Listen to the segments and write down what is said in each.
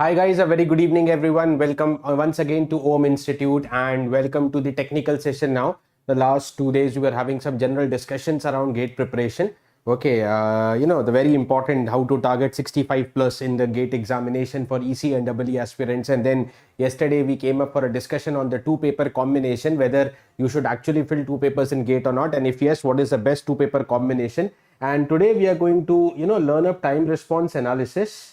Hi guys, a very good evening everyone. Welcome once again to OM Institute and welcome to the technical session now. The last 2 days we were having some general discussions around gate preparation. Okay, the very important how to target 65 plus in the gate examination for EC and EE aspirants. And then yesterday we came up for a discussion on the two paper combination, whether you should actually fill two papers in gate or not. And if yes, what is the best two paper combination? And today we are going to, learn up time response analysis.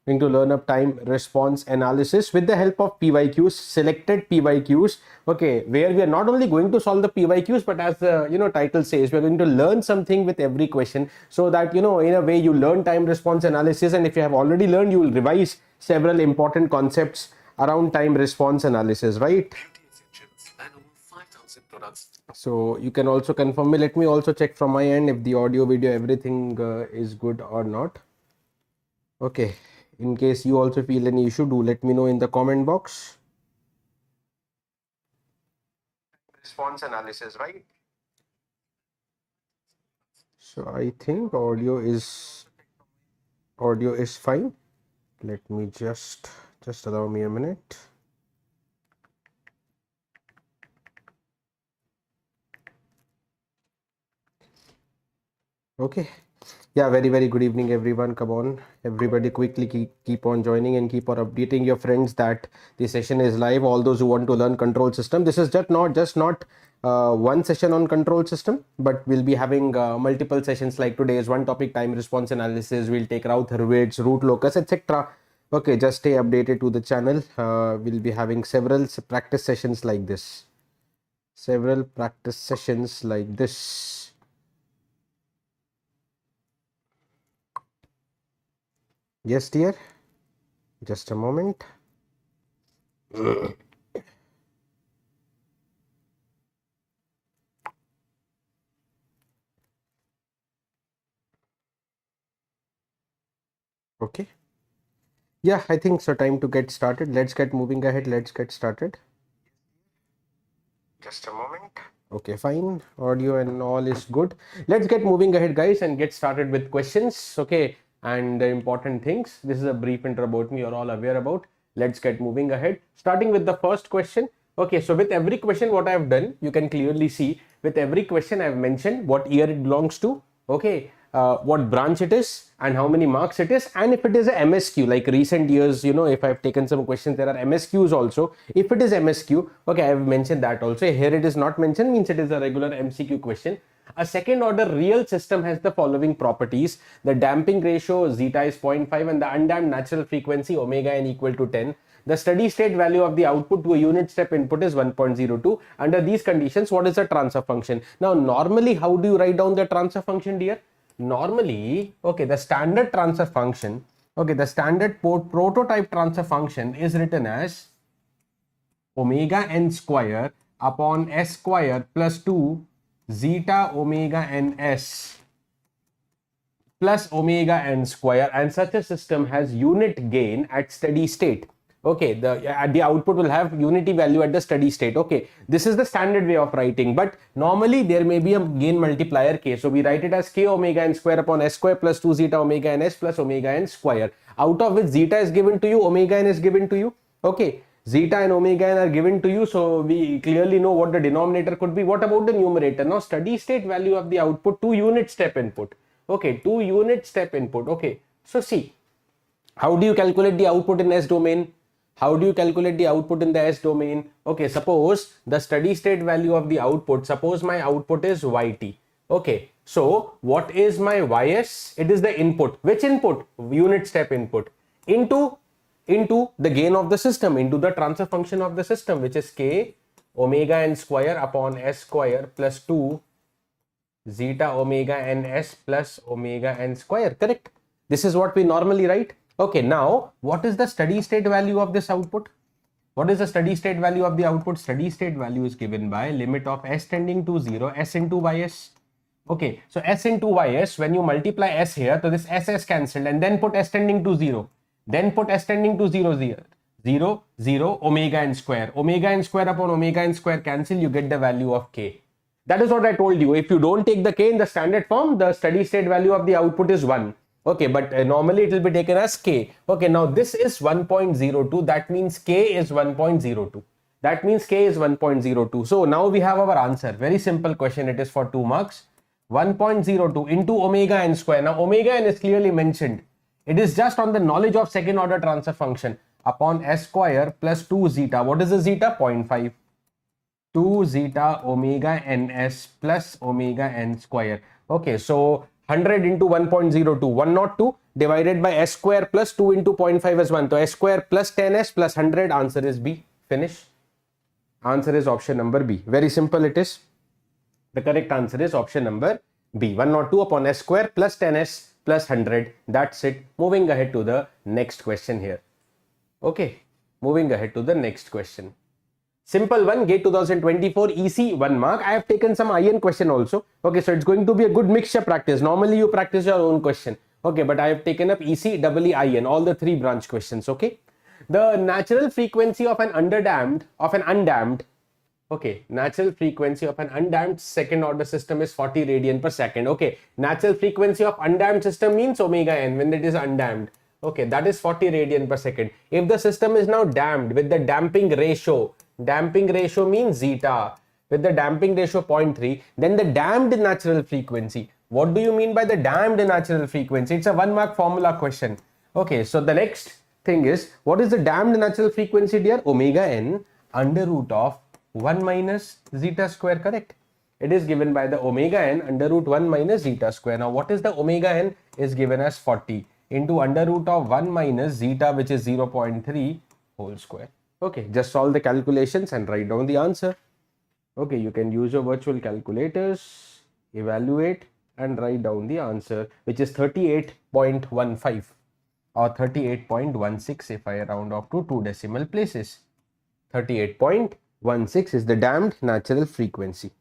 Going to learn up time response analysis with the help of PYQs, selected PYQs. Okay, where we are not only going to solve the PYQs, but as the title says, we are going to learn something with every question, so that in a way you learn time response analysis, and if you have already learned, you will revise several important concepts around time response analysis, right? So you can also confirm me. Let me also check from my end if the audio, video, everything is good or not. Okay. In case you also feel any issue, do let me know in the comment box. Response analysis, right? So I think audio is fine. Let me just allow me a minute. Okay. Yeah, very good evening everyone. Come on, everybody, quickly keep on joining and keep on updating your friends that the session is live. All those who want to learn control system, this is just not one session on control system, but we'll be having multiple sessions. Like today's one topic, time response analysis. We'll take route Hurwitz, root locus, etc. Okay, just stay updated to the channel. We'll be having several practice sessions like this. Yes, dear. Just a moment. Okay. Yeah, I think so. Time to get started. Let's get moving ahead. Let's get started. Just a moment. Okay, fine. Audio and all is good. Let's get moving ahead, guys, and get started with questions. Okay. And the important things. This is a brief intro about me. You're all aware about. Let's get moving ahead. Starting with the first question. Okay, so with every question, what I've done, you can clearly see with every question I've mentioned what year it belongs to. Okay, what branch it is and how many marks it is, and if it is a MSQ, like recent years, if I've taken some questions, there are MSQs also. If it is MSQ, okay, I've mentioned that also. Here it is not mentioned, means it is a regular MCQ question. A second order real system has the following properties. The damping ratio zeta is 0.5 and the undamped natural frequency omega n equal to 10. The steady state value of the output to a unit step input is 1.02. Under these conditions, what is the transfer function? Now, normally, how do you write down the transfer function, dear? Normally, okay, the standard transfer function, okay, the standard prototype transfer function is written as omega n square upon s square plus 2 zeta omega n s plus omega n square, and such a system has unit gain at steady state. Okay, the output will have unity value at the steady state. Okay, this is the standard way of writing, but normally there may be a gain multiplier k. So we write it as k omega n square upon s square plus 2 zeta omega n s plus omega n square, out of which zeta is given to you, omega n is given to you. Okay, zeta and omega n are given to you, so we clearly know what the denominator could be. What about the numerator? Now, steady state value of the output, 2 unit step input. Okay, 2 unit step input. Okay, so see, how do you calculate the output in S domain? How do you calculate the output in the S domain? Okay, suppose the steady state value of the output, suppose my output is yt. Okay, so what is my ys? It is the input. Which input? Unit step input into the gain of the system, into the transfer function of the system, which is k omega n square upon s square plus 2 zeta omega n s plus omega n square. Correct? This is what we normally write. Okay, now what is the steady state value of this output? What is the steady state value of the output? Steady state value is given by limit of s tending to 0, s into ys. Okay, so s into ys, when you multiply s here, so this s is cancelled, and then put s tending to 0. Then put s tending to 0, 0, omega n square. Omega n square upon omega n square cancel, you get the value of k. That is what I told you. If you don't take the k in the standard form, the steady state value of the output is 1. Okay, but normally it will be taken as k. Okay, now this is 1.02. That means k is 1.02. That means k is 1.02. So now we have our answer. Very simple question. It is for 2 marks. 1.02 into omega n square. Now omega n is clearly mentioned. It is just on the knowledge of second order transfer function upon s square plus 2 zeta. What is the zeta? 0.5. 2 zeta omega ns plus omega n square. Okay, so 100 into 1.02, 102 divided by s square plus 2 into 0.5 is 1. So s square plus 10s plus 100, answer is B. Finish. Answer is option number B. Very simple it is. The correct answer is option number B. 102 upon s square plus 10s plus 100. That's it. Moving ahead to the next question here. Okay, moving ahead to the next question. Simple one, GATE 2024 EC 1 mark. I have taken some IN question also. Okay, so it's going to be a good mixture practice. Normally you practice your own question. Okay, but I have taken up EC, EE, IN, all the 3 branch questions. Okay, the natural frequency of an undamped, okay, natural frequency of an undamped second order system is 40 radian per second. Okay, natural frequency of undamped system means omega n when it is undamped. Okay, that is 40 radian per second. If the system is now damped with the damping ratio means zeta, with the damping ratio 0.3, then the damped natural frequency. What do you mean by the damped natural frequency? It's a 1 mark formula question. Okay, so the next thing is, what is the damped natural frequency, dear? Omega n under root of 1 minus zeta square, correct? It is given by the omega n under root 1 minus zeta square. Now what is the omega n? Is given as 40 into under root of 1 minus zeta, which is 0.3 whole square. Okay, just solve the calculations and write down the answer. Okay, you can use your virtual calculators, evaluate and write down the answer, which is 38.15 or 38.16 if I round off to 2 decimal places. 38.16 is the damped natural frequency.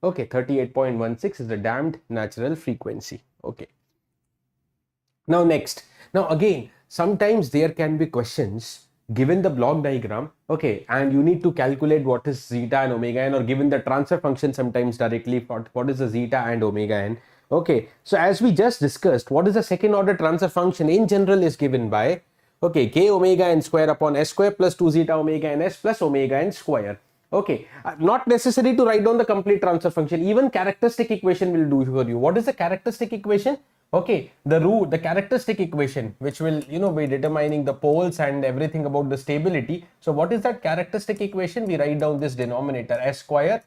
Okay, 38.16 is the damped natural frequency. Okay. Now next, now again, sometimes there can be questions given the block diagram, okay, and you need to calculate what is zeta and omega n, or given the transfer function sometimes directly, what is the zeta and omega n. Okay, so as we just discussed, what is the second order transfer function in general is given by, okay, k omega n square upon s square plus 2 zeta omega ns plus omega n square. Okay, not necessary to write down the complete transfer function, even characteristic equation will do for you. What is the characteristic equation? Okay, the characteristic equation which will be determining the poles and everything about the stability. So what is that characteristic equation? We write down this denominator s square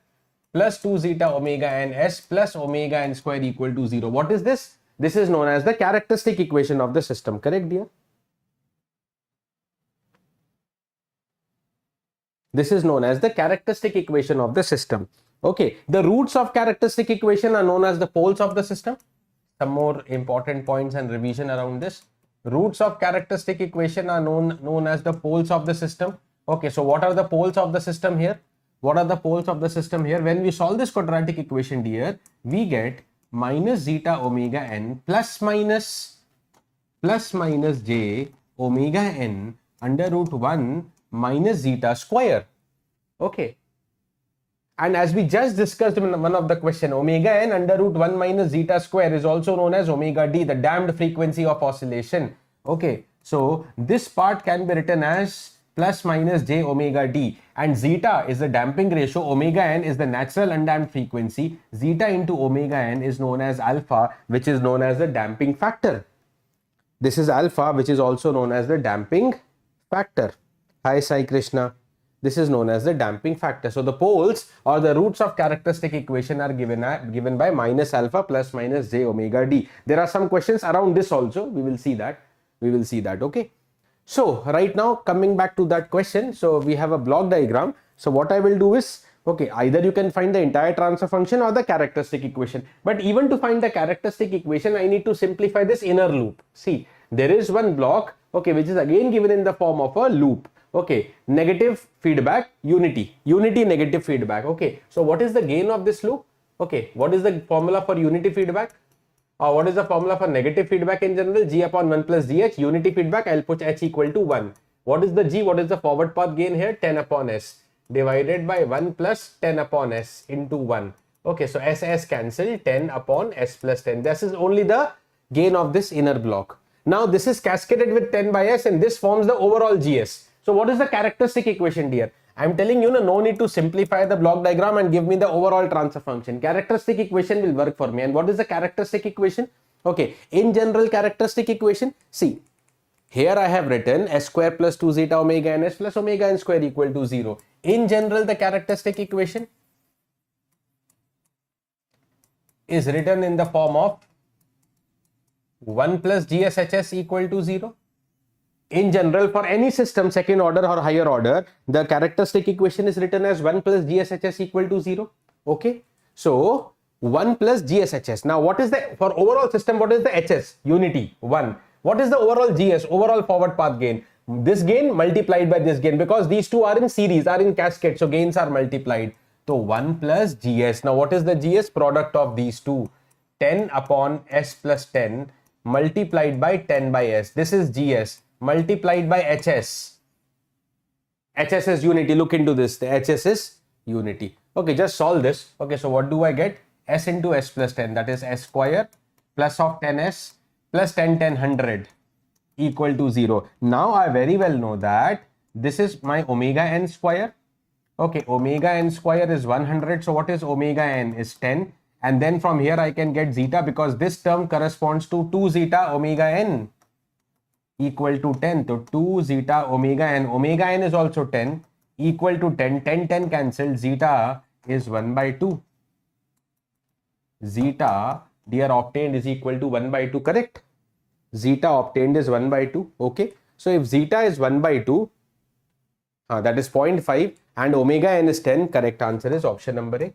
plus 2 zeta omega n s plus omega n square equal to 0. What is this? This is known as the characteristic equation of the system, correct dear? This is known as the characteristic equation of the system. Okay, the roots of characteristic equation are known as the poles of the system. Some more important points and revision around this. Roots of characteristic equation are known as the poles of the system. Okay, so what are the poles of the system here? What are the poles of the system here? When we solve this quadratic equation, dear, we get minus zeta omega n plus minus j omega n under root 1 minus zeta square. Okay. And as we just discussed in one of the question, omega n under root 1 minus zeta square is also known as omega d, the damped frequency of oscillation. Okay, so this part can be written as plus minus j omega d, and zeta is the damping ratio, omega n is the natural undamped frequency, zeta into omega n is known as alpha, which is known as the damping factor. This is alpha, which is also known as the damping factor. Hi Sai Krishna. This is known as the damping factor. So the poles or the roots of characteristic equation are given by minus alpha plus minus j omega d. There are some questions around this also. We will see that. Okay. So right now, coming back to that question. So we have a block diagram. So what I will do is, okay, either you can find the entire transfer function or the characteristic equation. But even to find the characteristic equation, I need to simplify this inner loop. See, there is one block, okay, which is again given in the form of a loop. Okay, negative feedback, unity, negative feedback. Okay, so what is the gain of this loop? Okay, what is the formula for unity feedback? Or what is the formula for negative feedback in general? G upon 1 plus gh. Unity feedback, I'll put h equal to 1. What is the G? What is the forward path gain here? 10 upon s divided by 1 plus 10 upon s into 1. Okay, so s cancel, 10 upon s plus 10. This is only the gain of this inner block. Now this is cascaded with 10 by S and this forms the overall GS. So what is the characteristic equation here? I'm telling you, no need to simplify the block diagram and give me the overall transfer function. Characteristic equation will work for me. And what is the characteristic equation? Okay, in general characteristic equation, see, here I have written S square plus 2 zeta omega n S plus omega n square equal to 0. In general, the characteristic equation is written in the form of 1 plus GSHS equal to 0. In general, for any system, second order or higher order, the characteristic equation is written as 1 plus GSHS equal to 0. Okay. So, 1 plus GSHS. Now, what is the, for overall system, what is the HS? Unity, 1. What is the overall GS? Overall forward path gain. This gain multiplied by this gain, because these two are in series, are in cascade. So, gains are multiplied. So, 1 plus GS. Now, what is the GS? Product of these two. 10 upon S plus 10 multiplied by 10 by S. This is GS. Multiplied by HS. HS is unity. Look into this. The HS is unity. Okay, just solve this. Okay, so what do I get? S into S plus 10. That is S square plus of 10S plus 10, 10, 100 equal to 0. Now I very well know that this is my omega n square. Okay, omega n square is 100. So what is omega n? Is 10. And then from here I can get zeta, because this term corresponds to 2 zeta omega n equal to 10. So 2 zeta omega n. Omega n is also 10 equal to 10. 10, 10 cancelled. Zeta is 1 by 2. Zeta, dear, obtained is equal to 1 by 2. Correct? Zeta obtained is 1 by 2. Okay. So if zeta is 1 by 2, that is 0.5, and omega n is 10, correct answer is option number A.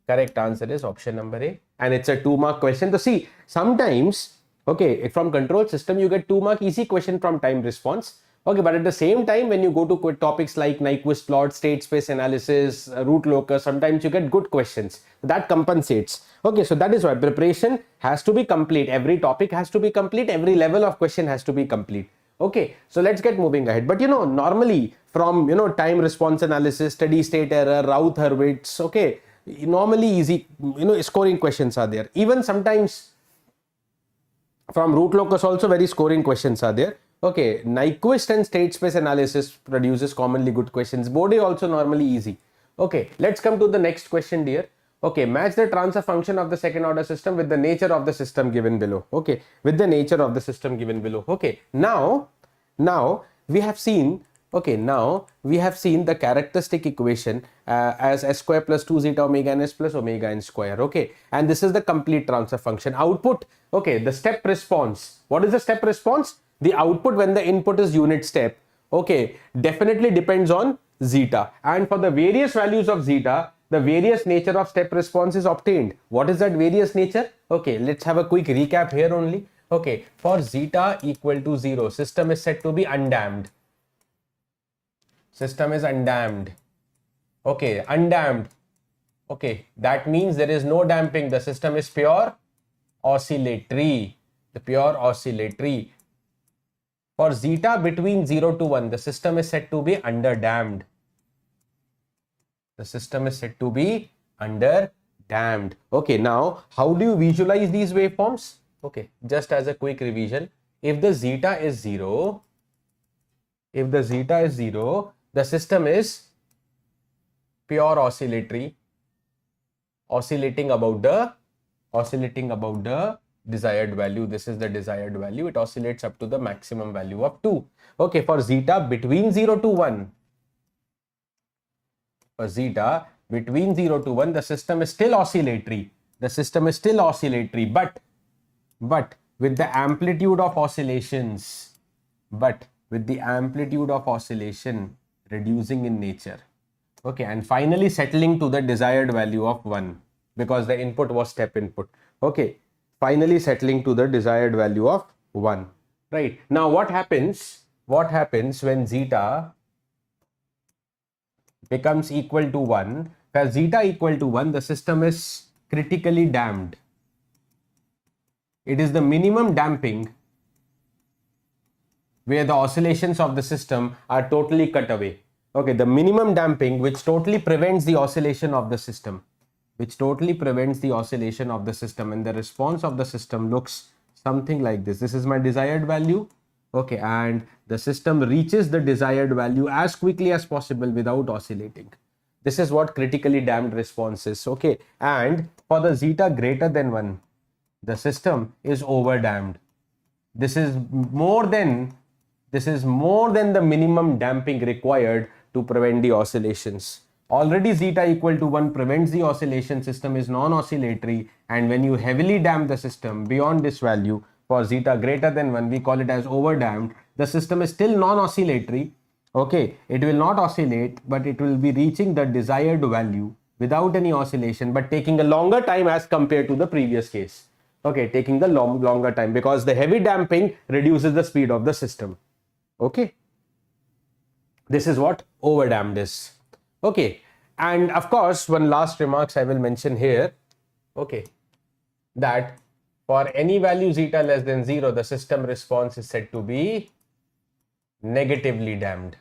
Correct answer is option number A. And it's a 2-mark question. So see, sometimes, okay, from control system, you get 2-mark easy question from time response. Okay, but at the same time, when you go to topics like Nyquist plot, state space analysis, root locus, sometimes you get good questions. That compensates. Okay, so that is why preparation has to be complete. Every topic has to be complete. Every level of question has to be complete. Okay, so let's get moving ahead. But normally from, time response analysis, steady state error, Routh-Hurwitz, okay, normally easy, scoring questions are there. Even sometimes from root locus also very scoring questions are there. Okay, Nyquist and state space analysis produces commonly good questions. Bode also normally easy. Okay, let's come to the next question, dear. Okay, match the transfer function of the second order system with the nature of the system given below. Okay, with the nature of the system given below. Okay, now we have seen, the characteristic equation as S square plus 2 zeta omega n S plus omega n square. Okay, and this is the complete transfer function. Output, okay, the step response. What is the step response? The output when the input is unit step, okay, definitely depends on zeta. And for the various values of zeta, the various nature of step response is obtained. What is that various nature? Okay, let's have a quick recap here only. Okay, for zeta equal to 0, system is said to be undamped. System is undamped. Okay, undamped. Okay, that means there is no damping. The system is pure oscillatory. The pure oscillatory. For zeta between 0 to 1, the system is said to be underdamped. The system is said to be underdamped. Okay, now how do you visualize these waveforms? Okay, just as a quick revision, if the zeta is 0, the system is pure oscillatory, oscillating about the desired value. This is the desired value. It oscillates up to the maximum value of 2. Okay, for zeta between 0 to 1, for zeta between 0 to 1, the system is still oscillatory. The system is still oscillatory, but with the amplitude of oscillations, reducing in nature. Okay, and finally settling to the desired value of 1, because the input was step input. Okay, finally settling to the desired value of 1. Right, now what happens when zeta becomes equal to 1? For zeta equal to 1, the system is critically damped. It is the minimum damping where the oscillations of the system are totally cut away. Okay, the minimum damping which totally prevents the oscillation of the system, and the response of the system looks something like this. This is my desired value. Okay, and the system reaches the desired value as quickly as possible without oscillating. This is what critically damped response is. Okay, and for the zeta greater than 1, the system is over damped. This is more than the minimum damping required to prevent the oscillations. Already zeta equal to 1 prevents the oscillation, system is non-oscillatory, and when you heavily damp the system beyond this value, for zeta greater than 1, we call it as over damped, the system is still non-oscillatory. Okay, it will not oscillate, but it will be reaching the desired value without any oscillation, but taking a longer time as compared to the previous case. Okay, taking the longer time because the heavy damping reduces the speed of the system. Okay, this is what over damped is. Okay, and of course, one last remarks I will mention here. Okay, that for any value zeta less than 0, the system response is said to be negatively damped.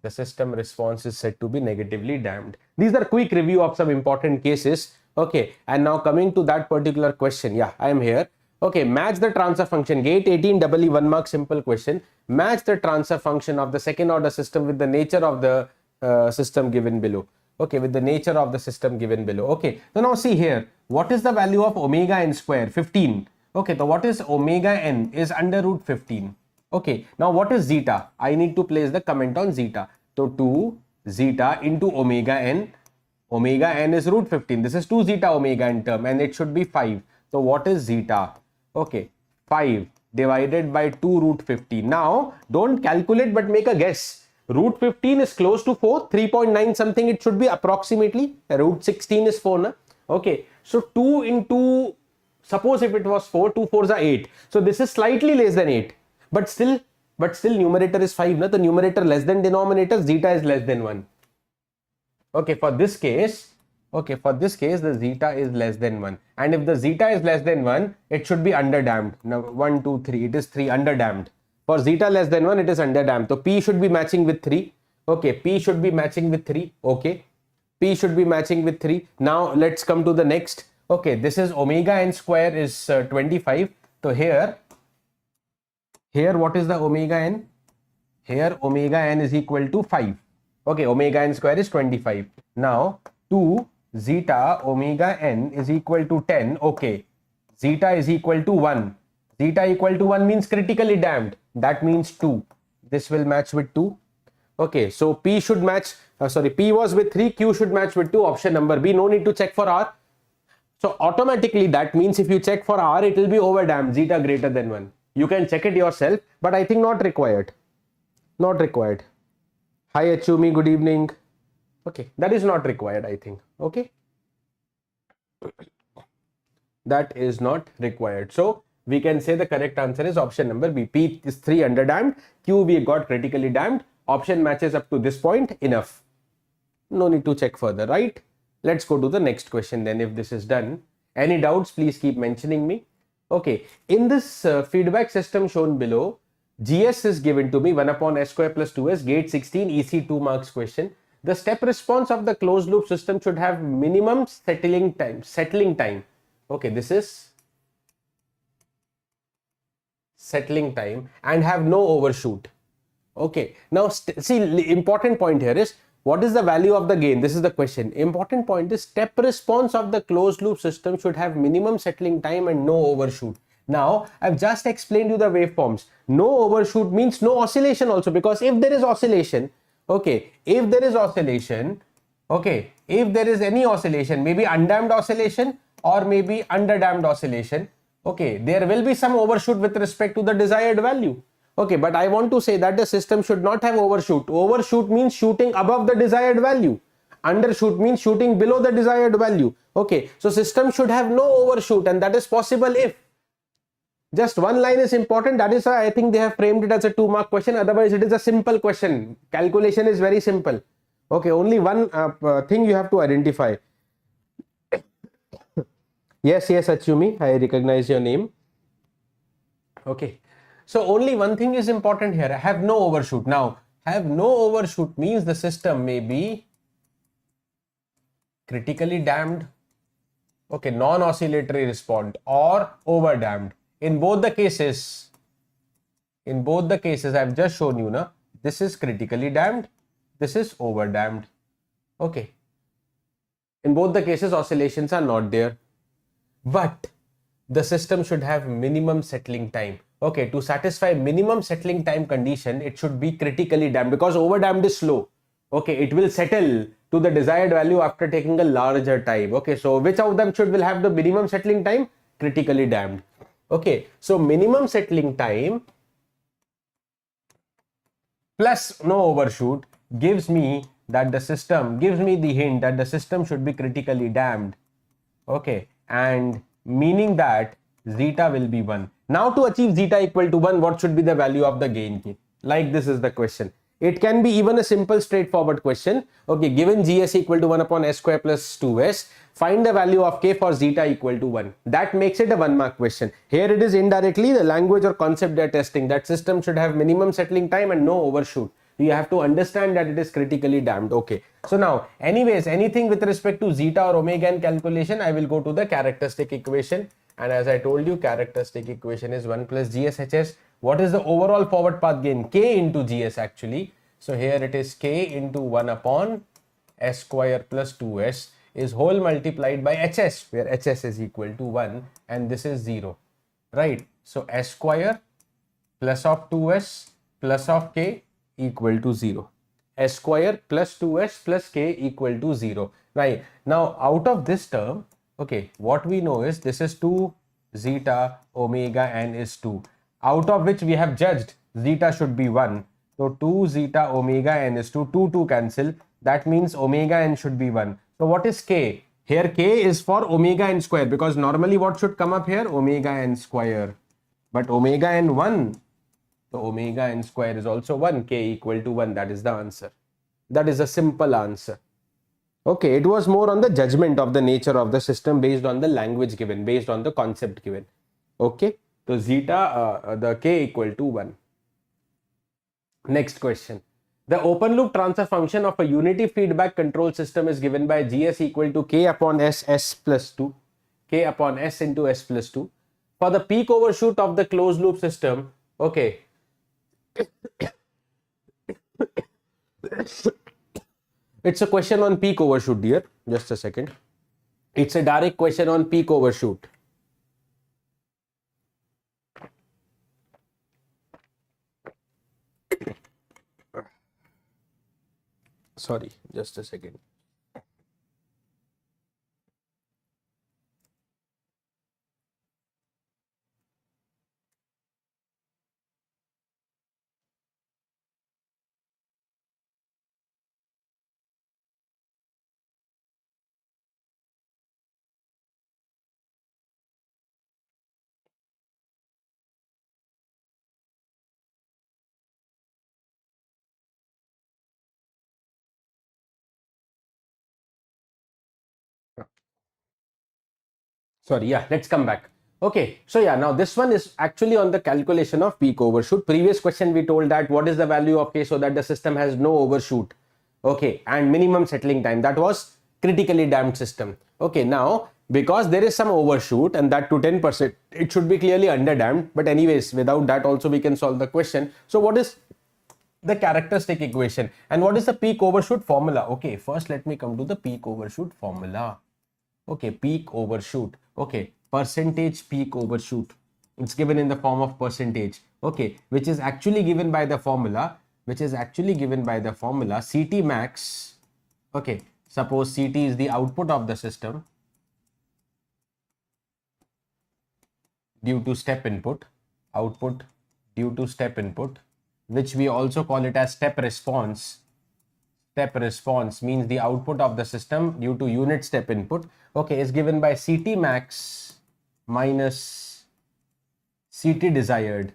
The system response is said to be negatively damped. These are quick review of some important cases. Okay, and now coming to that particular question. Yeah, I am here. Okay, match the transfer function. Gate 18 EE 1 mark simple question. Match the transfer function of the second order system with the nature of the system given below. Okay, with the nature of the system given below. Okay, so now see here, what is the value of omega n square? 15. Okay, so what is omega n is under root 15. Okay, now what is zeta? I need to place the comment on zeta. So 2 zeta into omega n. Omega n is root 15. This is 2 zeta omega n term and it should be 5. So what is zeta? Okay, 5 divided by 2 root 15. Now don't calculate but make a guess. Root 15 is close to 4, 3.9 something it should be approximately. Root 16 is 4. Na? Okay, so 2 into, suppose if it was 4, 2 4s are 8. So this is slightly less than 8. But still numerator is 5. Na? The numerator less than denominator, zeta is less than 1. Okay, for this case, the zeta is less than 1. And if the zeta is less than 1, it should be under damped. Now 1, 2, 3, it is 3 under damped. For zeta less than 1, it is under damped. So P should be matching with 3. Okay, P should be matching with 3. Okay, P should be matching with 3. Now let's come to the next. Okay, this is omega n square is 25. So here what is the omega n? Here omega n is equal to 5. Okay, omega n square is 25. Now 2 zeta omega n is equal to 10. Okay, zeta is equal to 1. Zeta equal to 1 means critically damped. That means 2. This will match with 2. Okay, so P should match, P was with 3, Q should match with 2. Option number B, no need to check for R. So automatically that means if you check for R, it will be over damped, zeta greater than 1. You can check it yourself, but I think not required. Not required. Hi Achumi, good evening. Okay, that is not required, I think. Okay, that is not required. So we can say the correct answer is option number B. P is 3 under damped, Q we got critically damped. Option matches up to this point, enough. No need to check further, right? Let's go to the next question then if this is done. Any doubts, please keep mentioning me. Okay, in this feedback system shown below, GS is given to me 1 upon S square plus 2S, gate 16, EC 2 marks question. The step response of the closed loop system should have minimum settling time. Okay, this is settling time and have no overshoot. Okay, now see, important point here is what is the value of the gain? This is the question. Important point is step response of the closed loop system should have minimum settling time and no overshoot. Now I've just explained you the waveforms. No overshoot means no oscillation also, because if there is oscillation, okay, if there is any oscillation, maybe undamped oscillation or maybe underdamped oscillation, okay, there will be some overshoot with respect to the desired value. Okay, but I want to say that the system should not have overshoot. Overshoot means shooting above the desired value. Undershoot means shooting below the desired value. Okay, so system should have no overshoot, and that is possible if just one line is important. That is why I think they have framed it as a 2 mark question. Otherwise, it is a simple question. Calculation is very simple. Okay, only one thing you have to identify. Yes, Achumi, I recognize your name. Okay. So only one thing is important here. Have no overshoot. Now, have no overshoot means the system may be critically damped, okay, non-oscillatory respond, or over damped. in both the cases, I've just shown you now, this is critically damped, this is over damped. Okay, in both the cases oscillations are not there, but the system should have minimum settling time. Okay, to satisfy minimum settling time condition, it should be critically damped, because over damped is slow. Okay, it will settle to the desired value after taking a larger time. Okay, so which of them will have the minimum settling time? Critically damped. Okay, so minimum settling time plus no overshoot gives me the hint that the system should be critically damped. Okay, and meaning that zeta will be 1. Now to achieve zeta equal to 1, what should be the value of the gain key? Like this is the question. It can be even a simple straightforward question. Okay, given gs equal to 1 upon s square plus 2s, find the value of k for zeta equal to 1. That makes it a 1 mark question. Here it is indirectly the language or concept they are testing, that system should have minimum settling time and no overshoot. You have to understand that it is critically damped. Okay, so now anyways, anything with respect to zeta or omega in calculation, I will go to the characteristic equation, and as I told you, characteristic equation is 1 plus GSHS. What is the overall forward path gain? K into GS actually. So here it is K into 1 upon S square plus 2S is whole multiplied by HS, where HS is equal to 1 and this is 0, right? So S square plus of 2S plus of K equal to 0. S square plus 2S plus K equal to 0. Right. Now out of this term, okay, what we know is this is 2 zeta omega n is 2, out of which we have judged zeta should be 1. So 2 zeta omega n is 2, 2 cancel. That means omega n should be 1. So what is K? Here K is for omega n square, because normally what should come up here? Omega n square. But omega n 1. So omega n square is also 1, K equal to 1. That is the answer. That is a simple answer. Okay, it was more on the judgment of the nature of the system based on the language given, based on the concept given. Okay, so zeta, the K equal to 1. Next question. The open loop transfer function of a unity feedback control system is given by Gs equal to K upon S plus 2, K upon S into S plus 2. For the peak overshoot of the closed loop system, okay, it's a question on peak overshoot, dear. Just a second. It's a direct question on peak overshoot. Sorry, just a second. Sorry, yeah, let's come back. Okay, so yeah, now this one is actually on the calculation of peak overshoot. Previous question we told that what is the value of K so that the system has no overshoot. Okay, and minimum settling time, that was critically damped system. Okay, now because there is some overshoot and that to 10%, it should be clearly under damped, but anyways, without that also we can solve the question. So what is the characteristic equation and what is the peak overshoot formula? Okay, first let me come to the peak overshoot formula. Okay, peak overshoot. Okay, percentage peak overshoot. It's given in the form of percentage. Okay, which is actually given by the formula. CT max. Okay, suppose CT is the output of the system due to step input. Output due to step input, which we also call it as step response. Step response means the output of the system due to unit step input. Okay, is given by CT max minus CT desired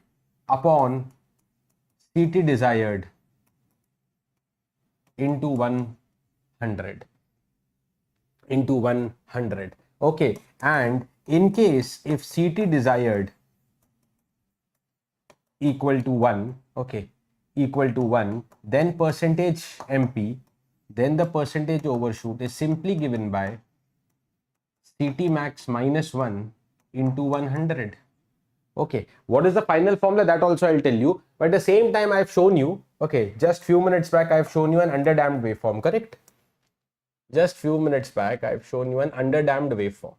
upon CT desired into 100. Okay, and in case if CT desired equal to 1, okay, equal to 1, then percentage MP, then the percentage overshoot is simply given by CT max minus 1 into 100. Okay, what is the final formula? That also I'll tell you. But at the same time, I've shown you, okay, just few minutes back, I've shown you an underdamped waveform, correct? Just few minutes back, I've shown you an underdamped waveform.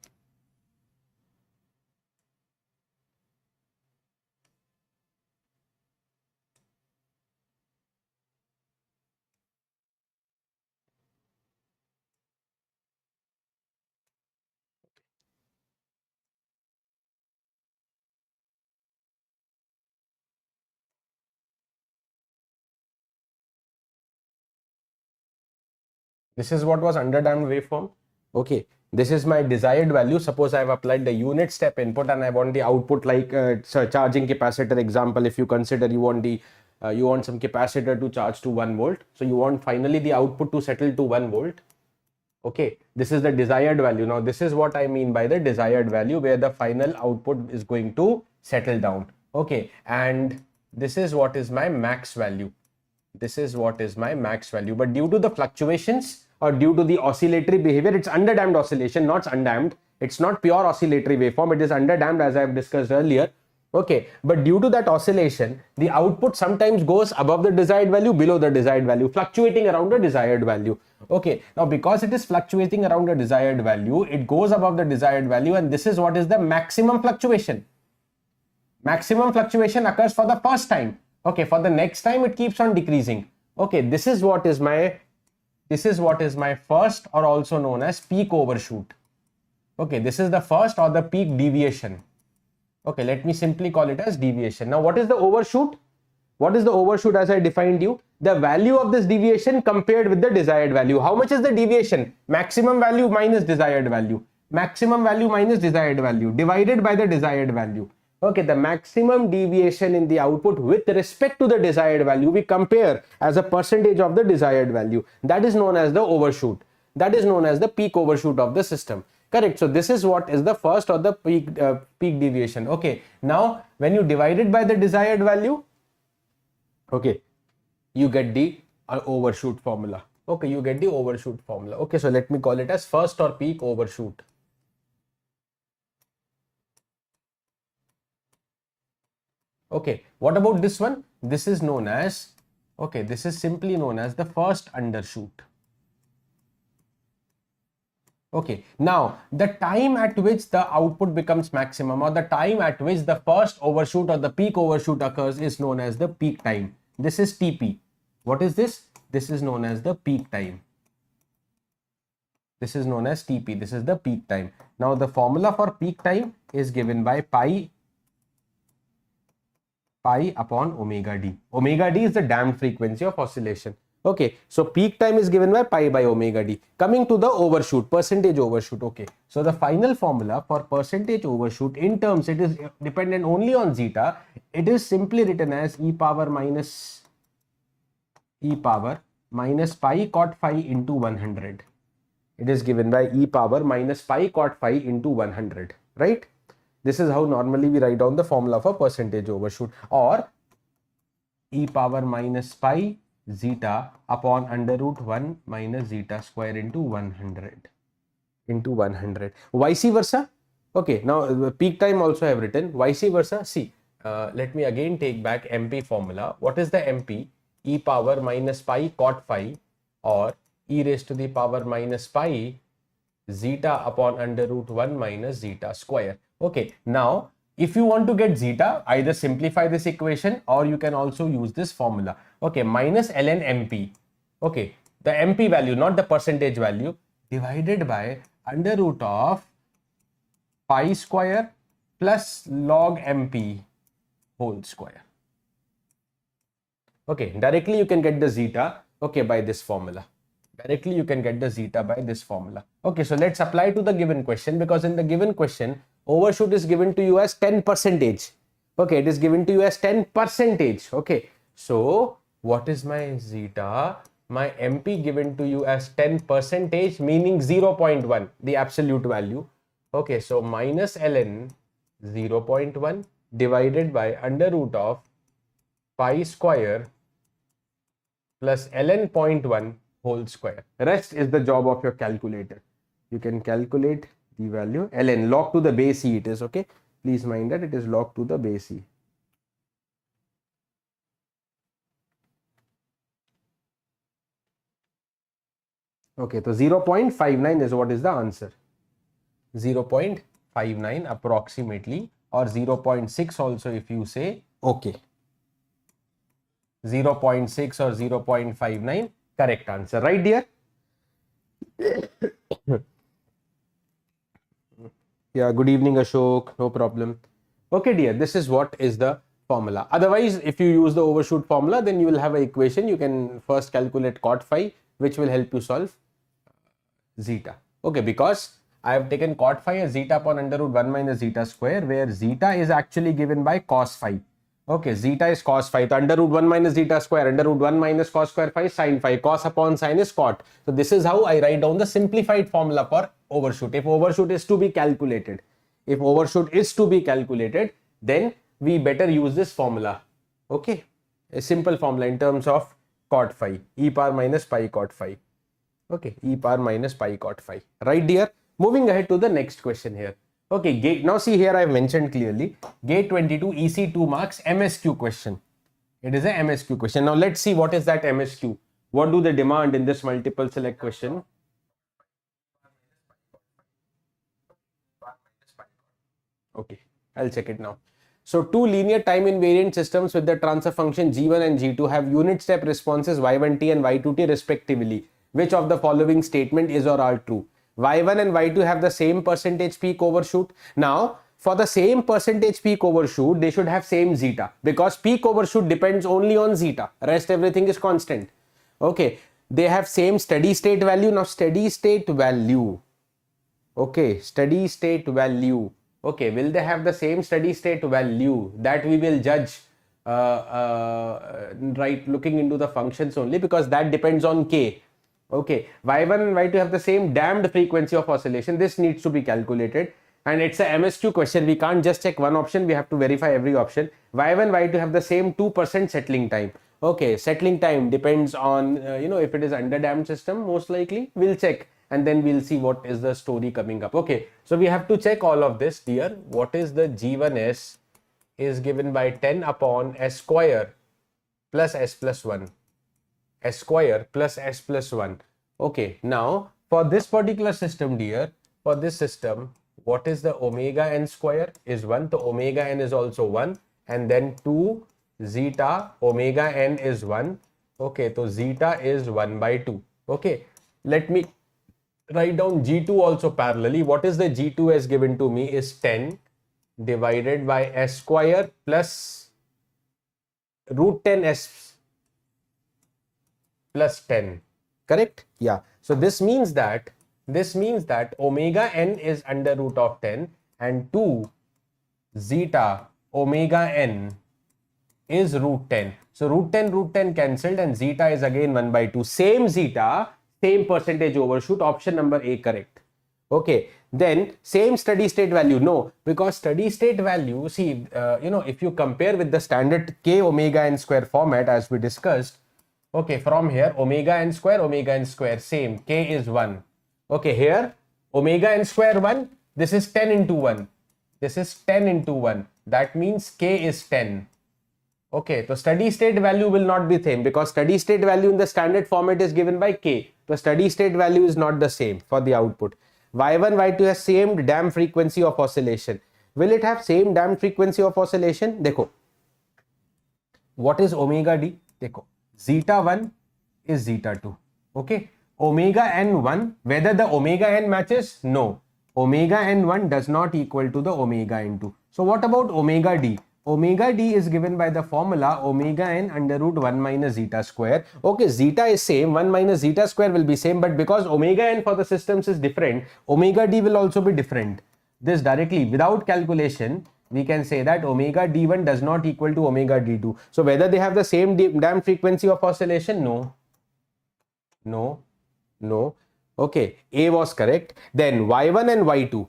This is what was underdamped waveform. Okay, this is my desired value. Suppose I have applied the unit step input and I want the output like charging capacitor example. If you consider you want the you want some capacitor to charge to 1 volt. So you want finally the output to settle to 1 volt. Okay, this is the desired value. Now this is what I mean by the desired value, where the final output is going to settle down. Okay, and this is what is my max value. This is what is my max value. But due to the fluctuations or due to the oscillatory behavior, it's underdamped oscillation, not undamped. It's not pure oscillatory waveform. It is underdamped, as I have discussed earlier. Okay, but due to that oscillation, the output sometimes goes above the desired value, below the desired value, fluctuating around the desired value. Okay, now because it is fluctuating around the desired value, it goes above the desired value, and this is what is the maximum fluctuation. Maximum fluctuation occurs for the first time. Okay, for the next time it keeps on decreasing. Okay, this is what is my first, or also known as peak overshoot. Okay, this is the first or the peak deviation. Okay, let me simply call it as deviation. Now, what is the overshoot? What is the overshoot as I defined you? The value of this deviation compared with the desired value. How much is the deviation? Maximum value minus desired value. Maximum value minus desired value divided by the desired value. Okay, the maximum deviation in the output with respect to the desired value we compare as a percentage of the desired value. That is known as the overshoot. That is known as the peak overshoot of the system. Correct. So this is what is the first or the peak deviation. Okay. Now, when you divide it by the desired value, okay, you get the overshoot formula. Okay, you get the overshoot formula. Okay, so let me call it as first or peak overshoot. Okay, what about this one? This is known as, okay, this is simply known as the first undershoot. Okay, now the time at which the output becomes maximum, or the time at which the first overshoot or the peak overshoot occurs, is known as the peak time. This is TP. What is this? This is known as the peak time. This is known as TP. This is the peak time. Now the formula for peak time is given by pi upon omega d. Omega d is the damped frequency of oscillation. Okay, so peak time is given by pi by omega d. Coming to the overshoot, percentage overshoot. Okay, so the final formula for percentage overshoot, in terms, it is dependent only on zeta. It is simply written as e power minus pi cot phi into 100. It is given by e power minus pi cot phi into 100, right? This is how normally we write down the formula for percentage overshoot, or e power minus pi zeta upon under root 1 minus zeta square into 100. Vice versa. Okay, now peak time also I have written. Vice versa. See, let me again take back MP formula. What is the MP? E power minus pi cot phi, or e raised to the power minus pi zeta upon under root 1 minus zeta square. Okay, now if you want to get zeta, either simplify this equation or you can also use this formula. Okay, minus ln MP. Okay, the MP value, not the percentage value, divided by under root of pi square plus log MP whole square. Okay, directly you can get the zeta, okay, by this formula. Directly you can get the zeta by this formula. Okay, so let's apply to the given question, because in the given question, overshoot is given to you as 10%. Okay, it is given to you as 10%. Okay, so what is my zeta? My MP given to you as 10%, meaning 0.1, the absolute value. Okay, so minus ln 0.1 divided by under root of pi square plus ln 0.1 whole square. Rest is the job of your calculator. You can calculate the value ln, log to the base e it is. Okay, Please mind that it is log to the base e. Okay, so 0.59 is what is the answer. 0.59 approximately, or 0.6 also if you say. Okay, 0.6 or 0.59, correct answer, right dear? Yeah, good evening Ashok, no problem. Okay dear, this is what is the formula. Otherwise, if you use the overshoot formula, then you will have an equation. You can first calculate cot phi, which will help you solve zeta. Okay, because I have taken cot phi as zeta upon under root 1 minus zeta square, where zeta is actually given by cos phi. Okay, zeta is cos phi. So under root 1 minus zeta square, under root 1 minus cos square phi, sin phi. Cos upon sin is cot. So this is how I write down the simplified formula for overshoot. If overshoot is to be calculated, then we better use this formula. Okay, a simple formula in terms of cot phi, e power minus pi cot phi. Okay, e power minus pi cot phi. Right dear? Moving ahead to the next question here. Okay, gate. Now see here I have mentioned clearly, gate 22 EC2 marks MSQ question. It is a MSQ question. Now let's see what is that MSQ. What do they demand in this multiple select question? Okay, I'll check it now. So two linear time invariant systems with the transfer function g1 and g2 have unit step responses y1t and y2t respectively. Which of the following statement is or are true? Y1 and Y2 have the same percentage peak overshoot. Now, for the same percentage peak overshoot, they should have same zeta, because peak overshoot depends only on zeta. Rest everything is constant. Okay, they have same steady state value. Now, steady state value. Okay, steady state value. Okay, will they have the same steady state value? That we will judge right looking into the functions only, because that depends on k. Okay, y1 and y2 have the same damped frequency of oscillation. This needs to be calculated, and it's a MSQ question. We can't just check one option, we have to verify every option. Y1 y2 have the same 2% settling time. Okay, settling time depends on if it is under damped system, most likely we'll check, and then we'll see what is the story coming up. Okay, so we have to check all of this dear. What is the G1s is given by 10 upon s square plus s plus 1. S square plus s plus 1. Okay, now for this particular system dear, for this system, what is the omega n square is 1. So omega n is also 1, and then 2 zeta omega n is 1. Okay, so zeta is 1 by 2. Okay, let me write down G2 also parallelly. What is the G2 as given to me is 10 divided by s square plus root 10 s plus 10, correct? Yeah, so this means that omega n is under root of 10 and 2 zeta omega n is root 10. So root 10 cancelled, and zeta is again 1 by 2. Same zeta, same percentage overshoot. Option number A correct. Okay, then same steady state value. No, because steady state value, see, if you compare with the standard k omega n square format as we discussed. Okay, from here omega n square same, k is 1. Okay, here omega n square 1, this is 10 into 1. This is 10 into 1. That means k is 10. Okay, so steady state value will not be same, because steady state value in the standard format is given by k. The steady state value is not the same for the output. Y1, Y2 has same damped frequency of oscillation. Will it have same damped frequency of oscillation? Dekho. What is omega d? Dekho. Zeta 1 is zeta 2. Okay, omega n1, whether the omega n matches? No, omega n1 does not equal to the omega n2. So what about omega d? Omega d is given by the formula omega n under root 1 minus zeta square. Okay, zeta is same, 1 minus zeta square will be same, but because omega n for the systems is different, omega d will also be different. This directly without calculation, we can say that omega d1 does not equal to omega d2. So whether they have the same damped frequency of oscillation? No. Okay, A was correct. Then y1 and y2,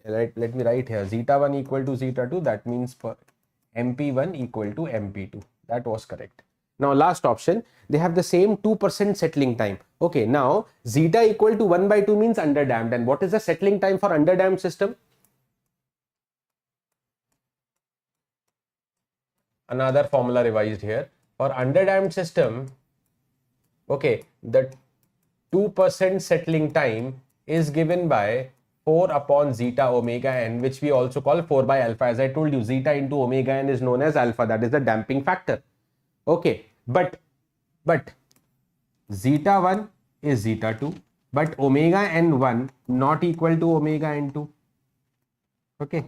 right, let me write here, zeta 1 equal to zeta 2, that means for mp1 equal to mp2. That was correct. Now last option, they have the same 2% settling time. Okay, now zeta equal to 1 by 2 means underdamped. And what is the settling time for underdamped system? another formula revised here. For underdamped system, okay, the 2% settling time is given by 4 upon zeta omega n, which we also call 4 by alpha. As I told you, zeta into omega n is known as alpha, that is the damping factor. Okay, but zeta 1 is zeta 2, but omega n1 not equal to omega n2. Okay,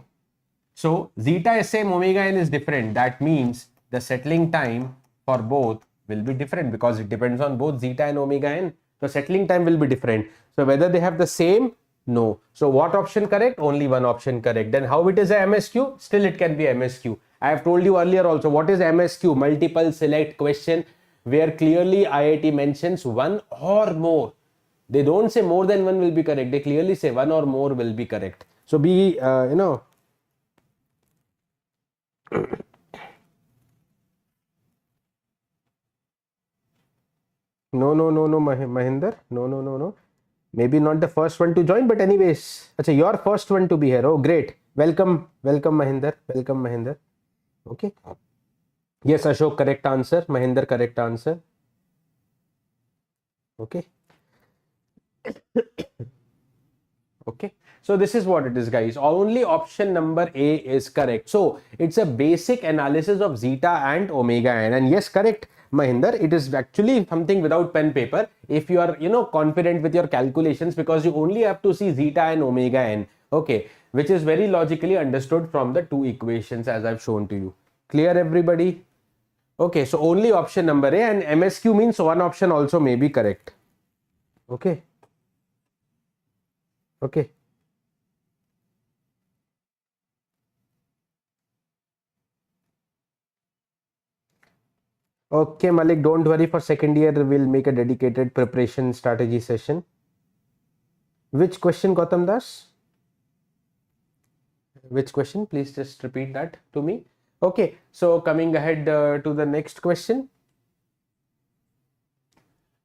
so zeta is same, omega n is different. That means the settling time for both will be different because it depends on both zeta and omega n. So settling time will be different. So whether they have the same, no. So what option correct? Only one option correct. Then how it is a MSQ? Still it can be MSQ. I have told you earlier also, what is MSQ? Multiple select question, where clearly IIT mentions one or more. They don't say more than one will be correct. They clearly say one or more will be correct. So be, no, Mahinder. No. Maybe not the first one to join, but anyways, achha, you're first one to be here. Oh, great. Welcome, Mahinder. Okay. Yes, Ashok, correct answer. Mahinder, correct answer. Okay. Okay, so this is what it is, guys. Only option number A is correct. So it's a basic analysis of zeta and omega n, and yes, correct, Mahinder, it is actually something without pen paper if you are confident with your calculations, because you only have to see zeta and omega n, okay, which is very logically understood from the two equations as I've shown to you. Clear, everybody? Okay, so only option number A, and MSQ means one option also may be correct. Okay. Okay. Okay, Malik, don't worry. For second year, we'll make a dedicated preparation strategy session. Which question, Gautam Das? Which question? Please just repeat that to me. Okay, so coming ahead to the next question.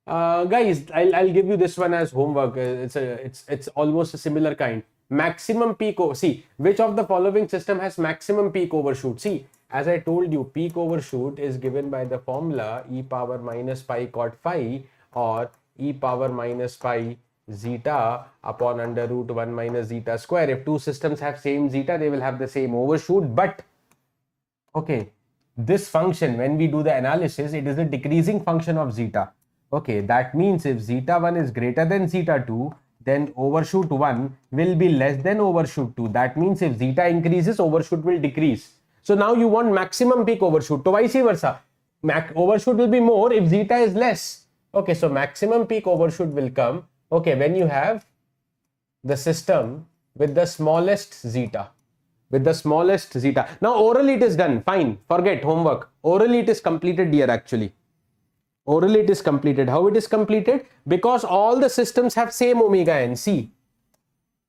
Guys, I'll give you this one as homework. It's almost a similar kind. Maximum peak see, which of the following system has maximum peak overshoot? See, as I told you, peak overshoot is given by the formula e power minus pi cot phi, or e power minus pi zeta upon under root 1 minus zeta square. If two systems have same zeta, they will have the same overshoot. But okay, this function, when we do the analysis, it is a decreasing function of zeta. Okay, that means if zeta 1 is greater than zeta 2, then overshoot 1 will be less than overshoot 2. That means if zeta increases, overshoot will decrease. So now you want maximum peak overshoot. So vice versa, overshoot will be more if zeta is less. Okay, so maximum peak overshoot will come, okay, when you have the system with the smallest zeta. Now orally it is done, fine, forget homework. Orally it is completed here actually. Orally it is completed. How it is completed? Because all the systems have same omega n. See,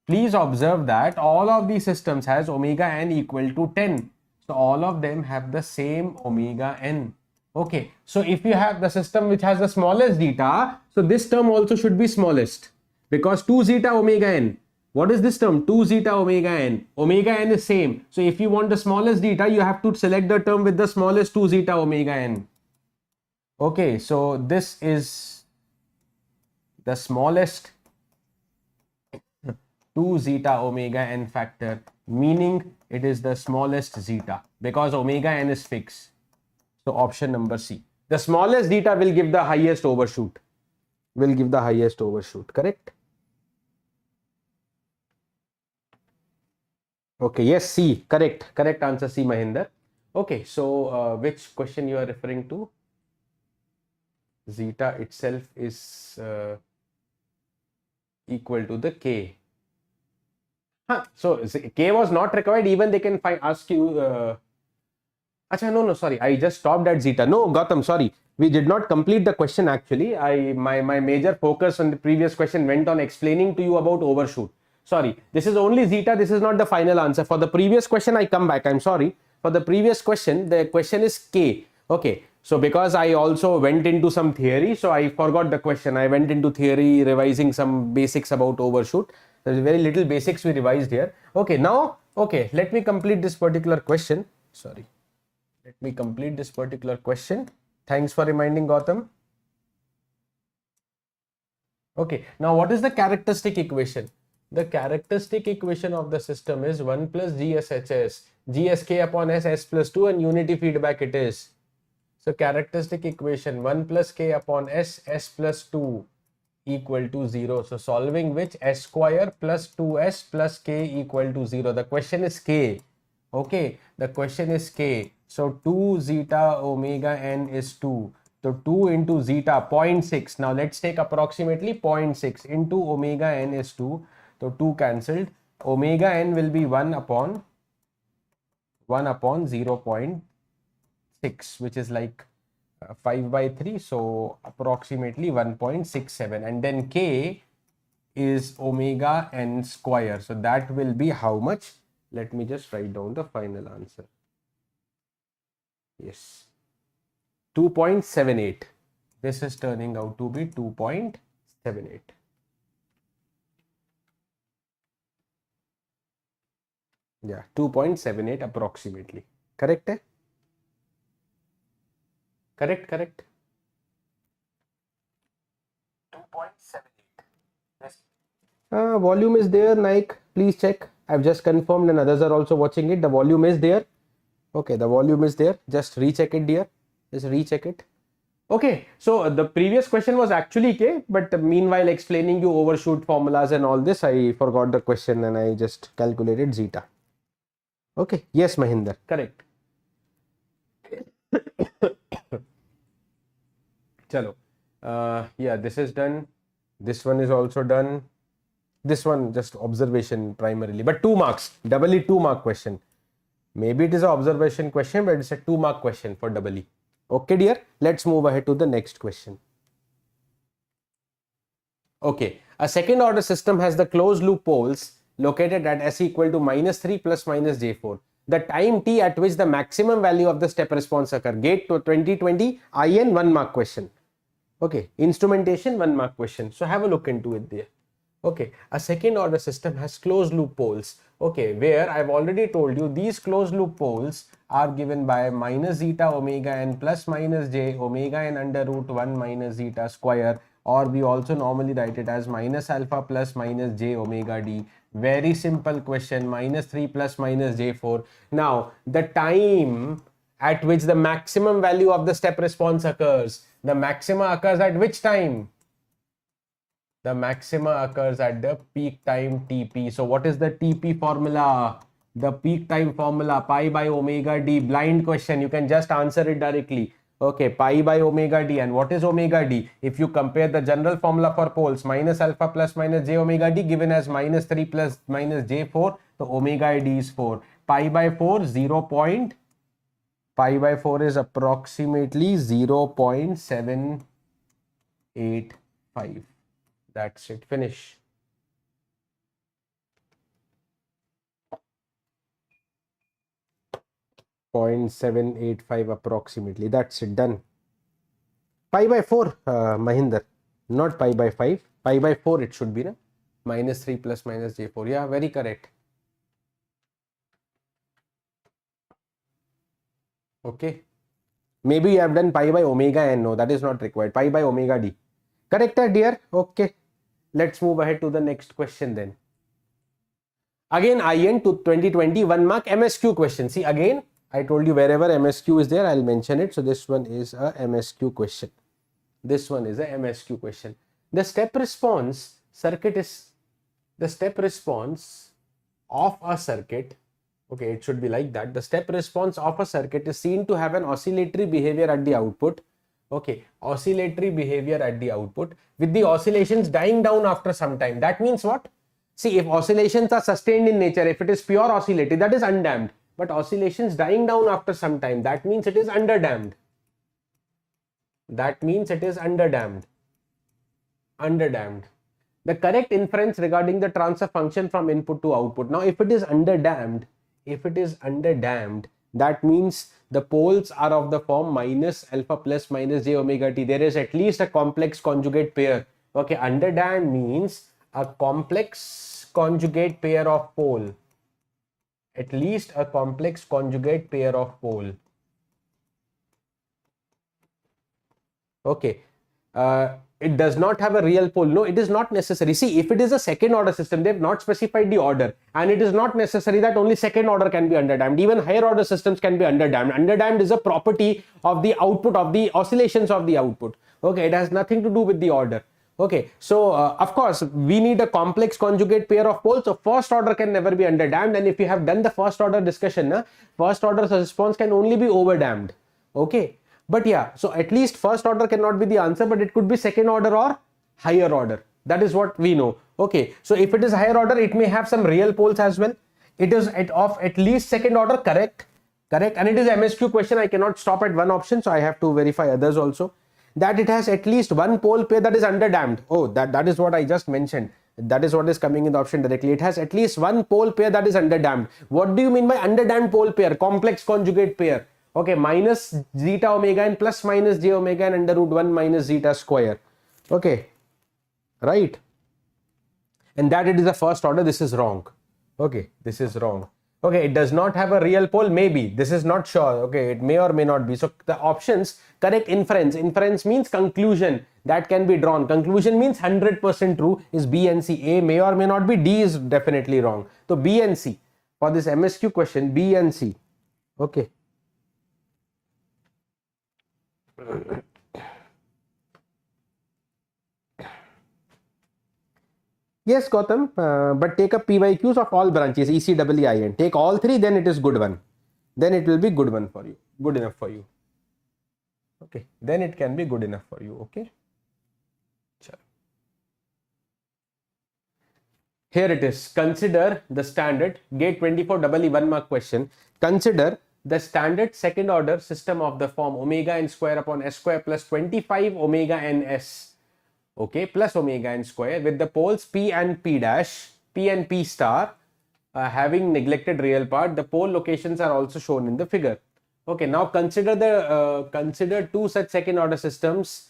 please observe that all of these systems has omega n equal to 10. So all of them have the same omega n. Okay, so if you have the system which has the smallest zeta, so this term also should be smallest, because 2 zeta omega n. What is this term? 2 zeta omega n. Omega n is same. So if you want the smallest zeta, you have to select the term with the smallest 2 zeta omega n. Okay, so this is the smallest 2 zeta omega n factor, meaning it is the smallest zeta because omega n is fixed. So option number C. The smallest zeta will give the highest overshoot. Correct? Okay, yes, C. Correct answer, C, Mahinder. Okay, so which question you are referring to? Zeta itself is equal to the K. So K was not required, even they can ask you. No, sorry, I just stopped at zeta. No, Gautam, sorry, we did not complete the question actually. My major focus on the previous question went on explaining to you about overshoot. Sorry, this is only zeta, this is not the final answer. For the previous question, I come back, I'm sorry. For the previous question, the question is K. Okay, so because I also went into some theory, so I forgot the question. I went into theory, revising some basics about overshoot. There's very little basics we revised here. Okay, now, okay, let me complete this particular question. Sorry. Let me complete this particular question. Thanks for reminding, Gautam. Okay, now what is the characteristic equation? The characteristic equation of the system is 1 plus GSHS, GSK upon S, S plus 2, and unity feedback it is. So characteristic equation 1 plus K upon S, S plus 2 equal to 0. So solving which, S square plus 2S plus K equal to 0. The question is K. Okay, the question is K. So 2 zeta omega n is 2. So 2 into zeta 0.6. Now let's take approximately 0.6 into omega n is 2. So 2 cancelled. Omega n will be 1 upon 0.6, which is like 5 by 3. So approximately 1.67. And then K is omega n square. So that will be how much? Let me just write down the final answer. Yes, 2.78. This is turning out to be 2.78. Yeah, 2.78 approximately. Correct? Correct. 2.78. Yes. Volume is there, Nike. Please check. I've just confirmed and others are also watching it. The volume is there. Okay, the volume is there. Just recheck it, dear. Just recheck it. Okay, so the previous question was actually K, but meanwhile explaining you overshoot formulas and all this, I forgot the question and I just calculated zeta. Okay, yes, Mahinder, correct. Chalo. Yeah, this is done. This one is also done. This one just observation primarily, but 2 marks, doubly 2 mark question. Maybe it is an observation question, but it's a 2 mark question for doubly. Okay, dear, let's move ahead to the next question. Okay, a second order system has the closed loop poles located at S equal to -3 plus minus J4. The time t at which the maximum value of the step response occur. Gate to 2020 IN 1 mark question. Okay, instrumentation 1 mark question. So have a look into it there. Okay, a second order system has closed loop poles. Okay, where I've already told you these closed loop poles are given by minus zeta omega n plus minus j omega n under root 1 minus zeta square, or we also normally write it as minus alpha plus minus j omega d. Very simple question, -3 plus minus j4. Now, the time at which the maximum value of the step response occurs. The maxima occurs at which time? The maxima occurs at the peak time Tp. So what is the Tp formula? The peak time formula, pi by omega d. Blind question, you can just answer it directly. Okay, pi by omega d. And what is omega d? If you compare the general formula for poles, minus alpha plus minus j omega d given as -3 plus minus j4, so omega d is 4. Pi by 4, pi by 4 is approximately 0.785. That's it, finish. .785 approximately. That's it, done. Pi by 4, Mahinder, not pi by 5. Pi by 4 it should be, na? -3 plus minus j4. Yeah, very correct. Okay. Maybe you have done pi by omega n. No, that is not required. Pi by omega d. Correct, dear? Okay. Let's move ahead to the next question then. Again, IN to 2020 1 mark MSQ question. See, again, I told you wherever MSQ is there, I'll mention it. So this one is a MSQ question. This one is a MSQ question. The step response circuit is the step response of a circuit. Okay, it should be like that. The step response of a circuit is seen to have an oscillatory behavior at the output. Okay, oscillatory behavior at the output with the oscillations dying down after some time. That means what? See, if oscillations are sustained in nature, if it is pure oscillatory, that is undamped. But oscillations dying down after some time, that means it is underdamped. That means it is underdamped. Underdamped. The correct inference regarding the transfer function from input to output. Now, if it is underdamped, that means the poles are of the form minus alpha plus minus j omega t. There is at least a complex conjugate pair. Okay, underdamped means a complex conjugate pair of pole. At least a complex conjugate pair of pole. Okay. It does not have a real pole. No, it is not necessary. See, if it is a second order system, they have not specified the order, and it is not necessary that only second order can be underdamped. Even higher order systems can be underdamped. Underdamped is a property of the output, of the oscillations of the output. Okay, it has nothing to do with the order. Okay, so of course we need a complex conjugate pair of poles, so first order can never be underdamped, and if you have done the first order discussion, first order response can only be overdamped. Okay, but yeah, so at least first order cannot be the answer, but it could be second order or higher order. That is what we know. Okay, so if it is higher order, it may have some real poles as well. It is of at least second order, correct, and it is MSQ question. I cannot stop at one option, so I have to verify others also. That it has at least one pole pair that is underdamped. Oh, that is what I just mentioned. That is what is coming in the option directly. It has at least one pole pair that is underdamped. What do you mean by underdamped pole pair? Complex conjugate pair. Okay, minus zeta omega and plus minus j omega and under root 1 minus zeta square. Okay, right. And that it is the first order. This is wrong. Okay, this is wrong. Okay, it does not have a real pole. Maybe. This is not sure. Okay, it may or may not be. So the options, correct inference. Inference means conclusion that can be drawn. Conclusion means 100% true is B and C. A may or may not be. D is definitely wrong. So B and C. For this MSQ question, B and C. Okay. Yes, Gautam, but take up PYQs of all branches, ECEEIN. Take all three, then it is good one. Then it will be good one for you, good enough for you. Okay, then it can be good enough for you. Okay. Sure. Here it is. Consider the standard gate 24 EE 1 mark question. Consider the standard second order system of the form omega n square upon s square plus 25 omega n s. Okay, plus omega n square with the poles p and p dash, p and p star having neglected real part. The pole locations are also shown in the figure. Okay, now consider two such second order systems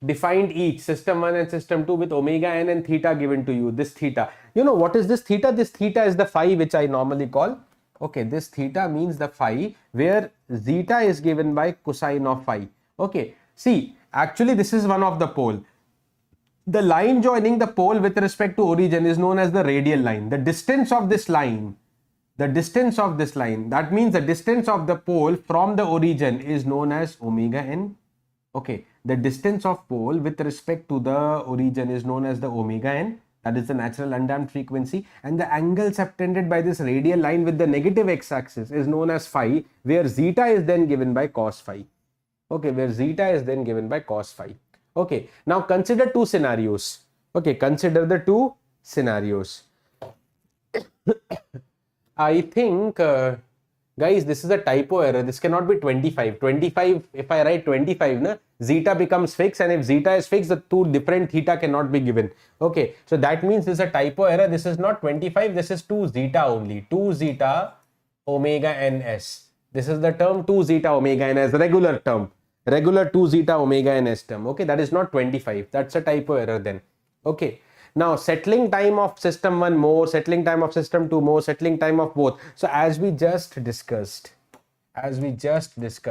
defined each, system 1 and system 2, with omega n and theta given to you. This theta, you know what is this theta? This theta is the phi which I normally call. Okay, this theta means the phi, where zeta is given by cosine of phi. Okay, see, actually this is one of the pole. The line joining the pole with respect to origin is known as the radial line. The distance of this line, that means the distance of the pole from the origin is known as omega n. Okay, the distance of pole with respect to the origin is known as the omega n. That is the natural undamped frequency, and the angle subtended by this radial line with the negative x-axis is known as phi, where zeta is then given by cos phi. Okay, where zeta is then given by cos phi. Okay, now consider two scenarios. Okay, consider the two scenarios. I think, guys, this is a typo error. This cannot be 25. 25, if I write 25, zeta becomes fixed, and if zeta is fixed, the two different theta cannot be given. Okay, so that means this is a typo error. This is not 25, this is 2 zeta only. 2 zeta omega ns. This is the term 2 zeta omega ns, regular term. Regular 2 zeta omega n s term. Okay, that is not 25. That's a typo error then. Okay, now settling time of system 1 more, settling time of system 2 more, settling time of both. So as we just discussed,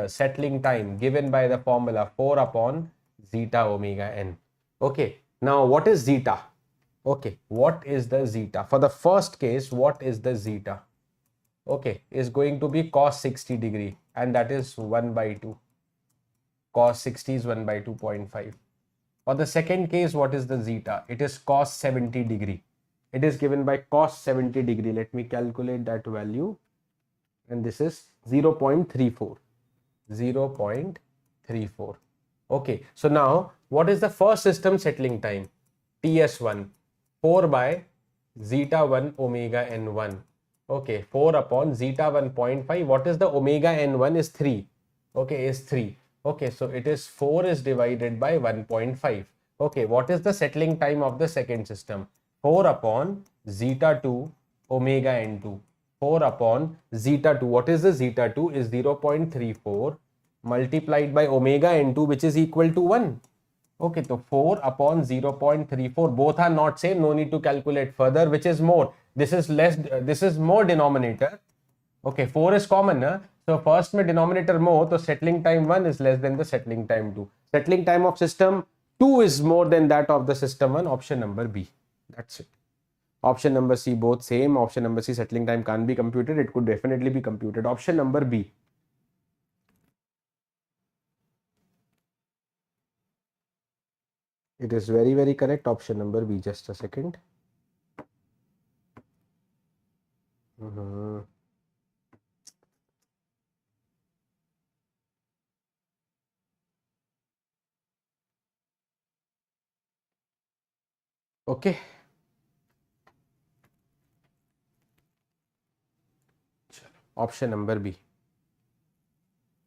settling time given by the formula 4 upon zeta omega n. Okay, now what is zeta? Okay, what is the zeta? For the first case, what is the zeta? Okay, is going to be cos 60 degree, and that is 1 by 2. Cos 60 is 1 by 2.5. For the second case, what is the zeta? It is cos 70 degree. It is given by cos 70 degree. Let me calculate that value. And this is 0.34. 0.34. Okay. So now, what is the first system settling time? TS1. 4 by zeta 1 omega n1. Okay. 4 upon zeta 1.5. What is the omega n1 is 3. Okay. Is 3. Okay, so it is 4 is divided by 1.5. Okay, what is the settling time of the second system? 4 upon zeta 2 omega n2. 4 upon zeta 2. What is the zeta 2? Is 0.34 multiplied by omega n2, which is equal to 1. Okay, so 4 upon 0.34. Both are not same. No need to calculate further. Which is more? This is less. This is more denominator. Okay, 4 is common. So first में denominator more, so settling time 1 is less than the settling time 2. Settling time of system 2 is more than that of the system 1. Option number B. That's it. Option number C, both same. Option number C, settling time can't be computed. It could definitely be computed. Option number B. It is very, very correct. Option number B. Just a second. Okay. Option number B.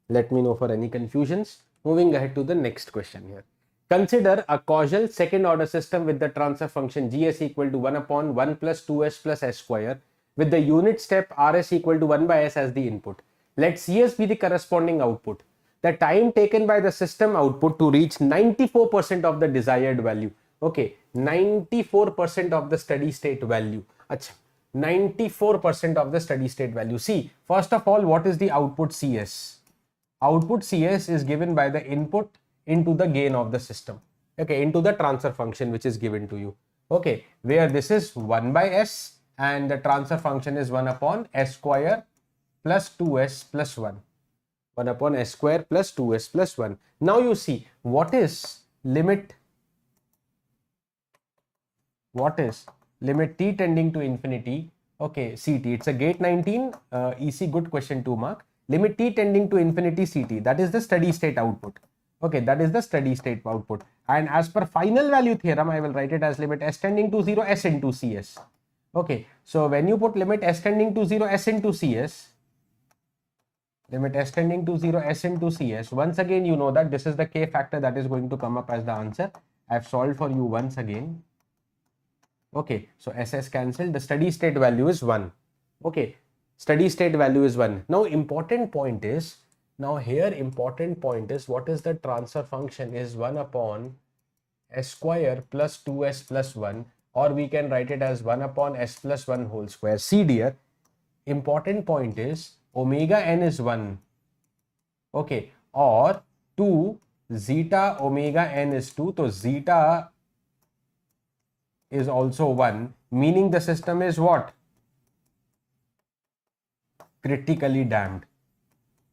Let me know for any confusions. Moving ahead to the next question here. Consider a causal second order system with the transfer function gs equal to 1 upon 1 plus 2s plus s square with the unit step rs equal to 1 by s as the input. Let cs be the corresponding output. The time taken by the system output to reach 94% of the desired value. Okay, 94% of the steady state value. Achha, 94% of the steady state value. See, first of all, what is the output cs? Output cs is given by the input into the gain of the system, okay, into the transfer function which is given to you, okay, where this is 1 by s and the transfer function is 1 upon s square plus 2s plus 1. 1 upon s square plus 2s plus 1. Now you see, what is limit t tending to infinity, okay, ct. It's a gate 19 EC, good question, 2 mark. Limit t tending to infinity ct, that is the steady state output. Okay, that is the steady state output. And as per final value theorem, I will write it as limit s tending to 0 s into cs. Okay, so when you put limit s tending to 0 s into cs, limit s tending to 0 s into cs, once again you know that this is the k factor that is going to come up as the answer. I have solved for you once again. Okay, so ss cancelled, the steady state value is 1. Okay, steady state value is 1. Now important point is, what is the transfer function is 1 upon s square plus 2s plus 1, or we can write it as 1 upon s plus 1 whole square. See dear, important point is omega n is 1, okay, or 2 zeta omega n is 2, so zeta is also 1, meaning the system is what? Critically damped.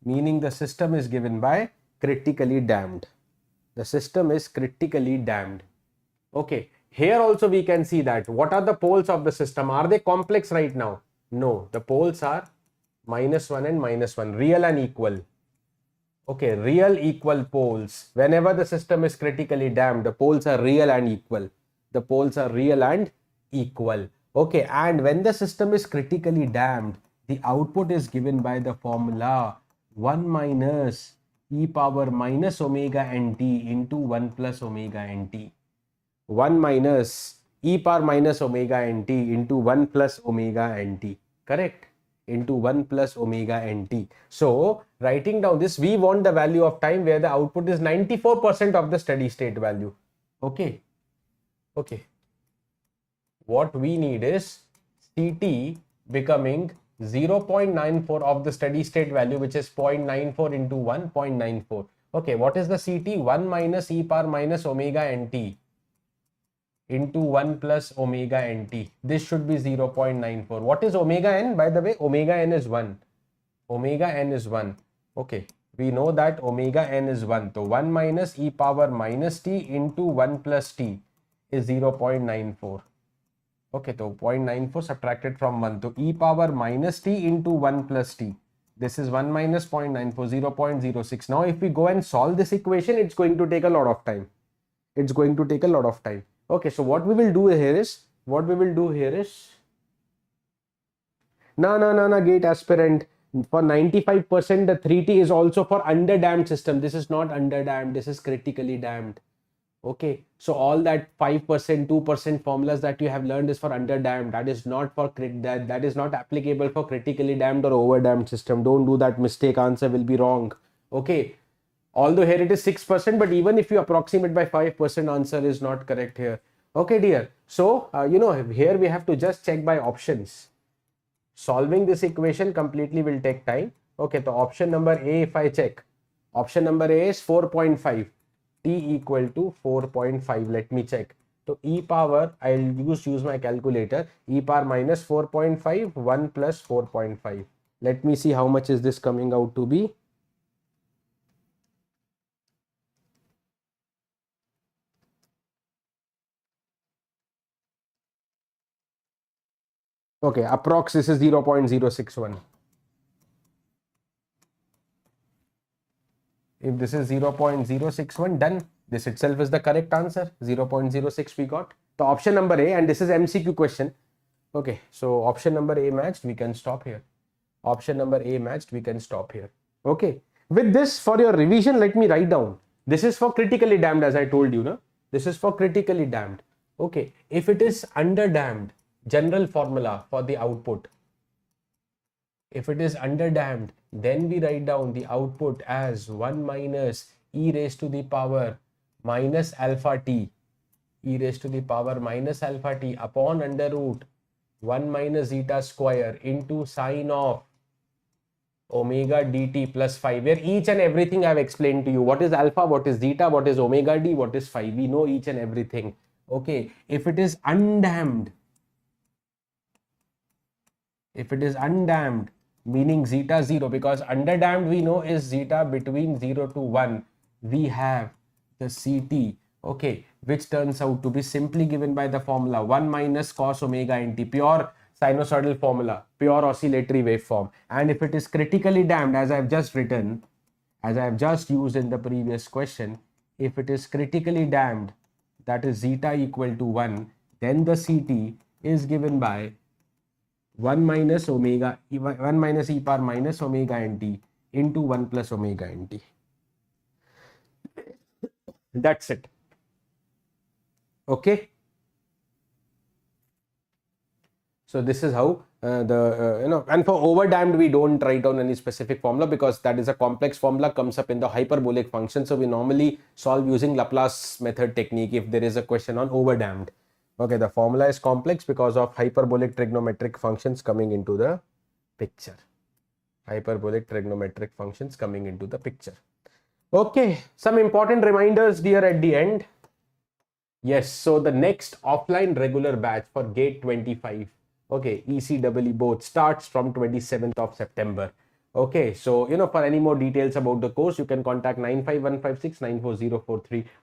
Meaning the system is given by critically damped. The system is critically damped. Okay, here also we can see that what are the poles of the system? Are they complex right now? No, the poles are -1 and -1, real and equal. Okay, real equal poles. Whenever the system is critically damped, the poles are real and equal. The poles are real and equal. Okay, and when the system is critically damped, the output is given by the formula 1 minus e power minus omega nt into 1 plus omega nt. 1 minus e power minus omega nt into 1 plus omega nt. Correct? Into 1 plus omega nt. So, writing down this, we want the value of time where the output is 94% of the steady state value. Okay. Okay. What we need is CT becoming 0.94 of the steady state value, which is 0.94 into 1, 0.94. Okay, what is the CT? 1 minus e power minus omega nt into 1 plus omega nt. This should be 0.94. What is omega n? By the way, omega n is 1. Omega n is 1. Okay, we know that omega n is 1. So 1 minus e power minus t into 1 plus t is 0.94. Okay, so 0.94 subtracted from 1. So e power minus t into 1 plus t. This is 1 minus 0.94, 0.06. Now, if we go and solve this equation, it's going to take a lot of time. It's going to take a lot of time. Okay, so what we will do here is, no, gate aspirant. For 95%, the 3T is also for underdamped system. This is not underdamped. This is critically damped. Okay, so all that 5%, 2% formulas that you have learned is for underdamped. That is not for that is not applicable for critically damped or overdamped system. Don't do that mistake. Answer will be wrong. Okay, although here it is 6%, but even if you approximate by 5%, answer is not correct here. Okay, dear. So here we have to just check by options. Solving this equation completely will take time. Okay, so option number A, if I check, option number A is 4.5. t equal to 4.5. Let me check. So e power, I'll use my calculator, e power minus 4.5, 1 plus 4.5. Let me see how much is this coming out to be. Okay, approx this is 0.061. If this is 0.061, done. This itself is the correct answer. 0.06 we got. So option number A, and this is MCQ question. Okay, so option number A matched, we can stop here. Option number A matched, we can stop here. Okay, with this for your revision, let me write down. This is for critically damped, as I told you, no? This is for critically damped. Okay, if it is under damped, general formula for the output. If it is under damped, then we write down the output as 1 minus e raised to the power minus alpha t, e raised to the power minus alpha t upon under root 1 minus zeta square into sine of omega dt plus phi, where each and everything I've explained to you. What is alpha, what is zeta, what is omega d, what is phi. We know each and everything. Okay, if it is undamped, meaning zeta 0, because underdamped we know is zeta between 0 to 1, we have the CT, okay, which turns out to be simply given by the formula 1 minus cos omega nt, pure sinusoidal formula, pure oscillatory waveform. And if it is critically damped, as I have just written, as I have just used in the previous question, if it is critically damped, that is zeta equal to 1, then the CT is given by 1 minus omega, 1 minus e power minus omega nt into 1 plus omega nt. That's it. Okay. So this is how and for overdamped we don't write down any specific formula, because that is a complex formula, comes up in the hyperbolic function. So we normally solve using Laplace method technique if there is a question on overdamped. Okay, the formula is complex because of hyperbolic trigonometric functions coming into the picture. Hyperbolic trigonometric functions coming into the picture. Okay, some important reminders dear at the end. Yes, so the next offline regular batch for gate 25, okay, ECEE both starts from 27th of September. Okay, so for any more details about the course, you can contact 95156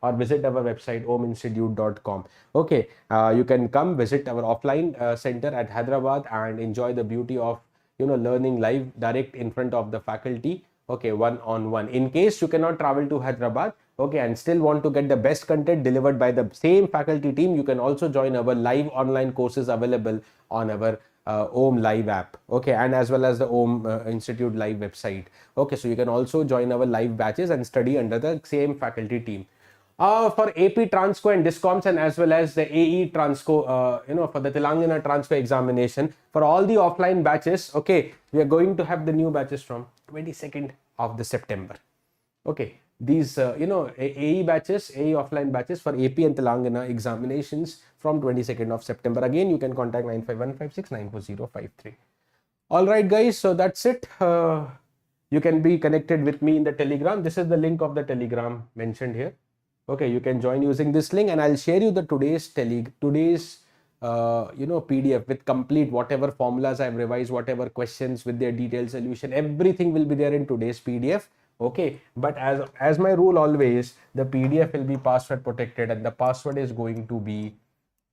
or visit our website ominstitute.com. Okay, you can come visit our offline center at Hyderabad and enjoy the beauty of learning live direct in front of the faculty. Okay, one-on-one. In case you cannot travel to Hyderabad, okay, and still want to get the best content delivered by the same faculty team, you can also join our live online courses available on our OM live app, okay, and as well as the OM Institute live website. Okay, so you can also join our live batches and study under the same faculty team. For AP Transco and Discoms, and as well as the AE Transco, for the Telangana Transco examination, for all the offline batches, okay, we are going to have the new batches from 22nd of the September. Okay, these AE batches, AE offline batches for AP and Telangana examinations from 22nd of September. Again, you can contact 95156 All right, guys, so that's it. You can be connected with me in the Telegram. This is the link of the Telegram mentioned here. Okay, you can join using this link, and I'll share you the today's PDF with complete whatever formulas I've revised, whatever questions with their detailed solution, everything will be there in today's PDF. Okay, but as my rule always, the PDF will be password protected, and the password is going to be,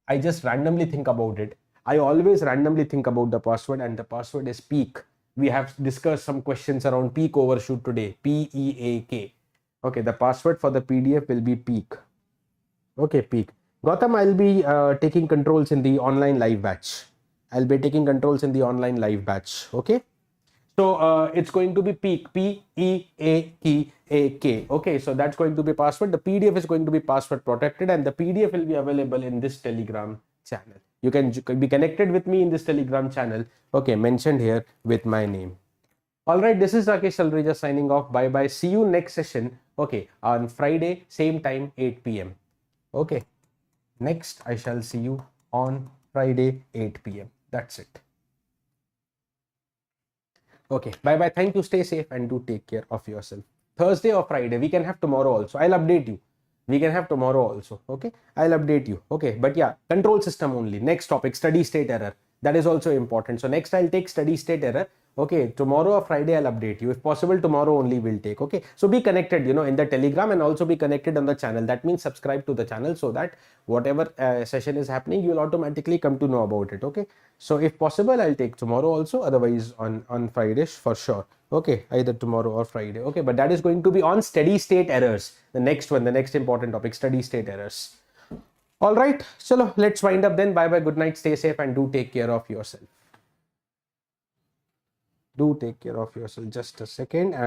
I just randomly think about it. I always randomly think about the password, and the password is peak. We have discussed some questions around peak overshoot today, PEAK. Okay, the password for the PDF will be peak. Okay, peak. Gautam, I'll be taking controls in the online live batch. Okay. So it's going to be peak, PEAK. Okay, so that's going to be password. The PDF is going to be password protected, and the PDF will be available in this Telegram channel. You can be connected with me in this Telegram channel. Okay, mentioned here with my name. All right, this is Rakesh Salreja signing off. Bye bye. See you next session. Okay, on Friday, same time, 8 p.m. Okay, next I shall see you on Friday, 8 p.m. That's it. Okay, bye bye. Thank you. Stay safe and do take care of yourself. Thursday or Friday, we can have tomorrow also. I'll update you. We can have tomorrow also. Okay, I'll update you. Okay, but yeah, control system only. Next topic, steady state error. That is also important. So next I'll take steady state error. Okay, tomorrow or Friday I'll update you. If possible, tomorrow only we'll take. Okay, so be connected, in the Telegram, and also be connected on the channel. That means subscribe to the channel so that whatever session is happening, you'll automatically come to know about it. Okay, so if possible, I'll take tomorrow also. Otherwise, on Fridays for sure. Okay, either tomorrow or Friday. Okay, but that is going to be on steady state errors. The next one, the next important topic, steady state errors. All right, chalo, let's wind up then. Bye bye, good night, stay safe, and do take care of yourself. Do take care of yourself. Just a second. And